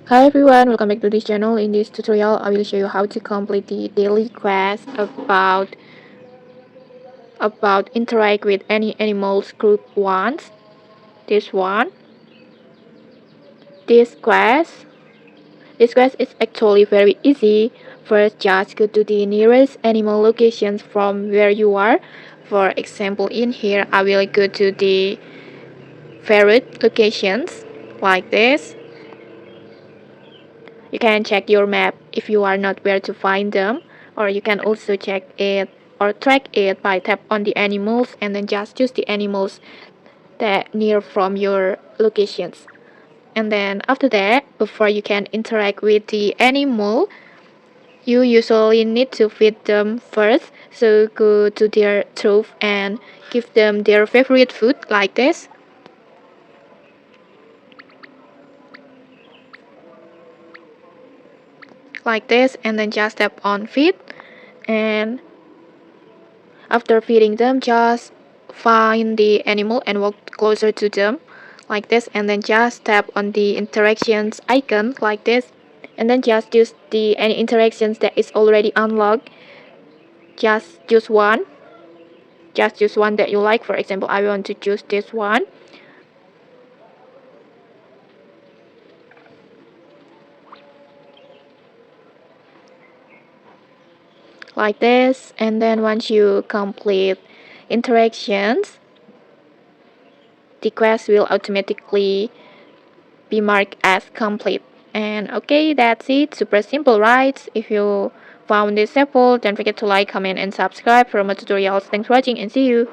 Hi everyone, welcome back to this channel. In this tutorial, I will show you how to complete the daily quest about interact with any animals group once. This one, this quest. This quest is actually very easy. First, just go to the nearest animal locations from where you are. For example, in here, I will go to the ferret locations like this. You can check your map if you are not where to find them, or you can also check it or track it by tap on the animals and then just choose the animals that near from your locations. And then after that, before you can interact with the animal, you usually need to feed them first. So go to their trough and give them their favorite food like this. Like this, and then just tap on feed, and after feeding them, just find the animal and walk closer to them like this, and then just tap on the interactions icon like this, and then just choose the any interactions that is already unlocked. Just choose one. Just choose one that you like. For example, I want to choose this one. Like this, and then once you complete interactions, the quest will automatically be marked as complete. And okay, that's it. Super simple, right? If you found this helpful, don't forget to like, comment, and subscribe for more tutorials. Thanks for watching and see you.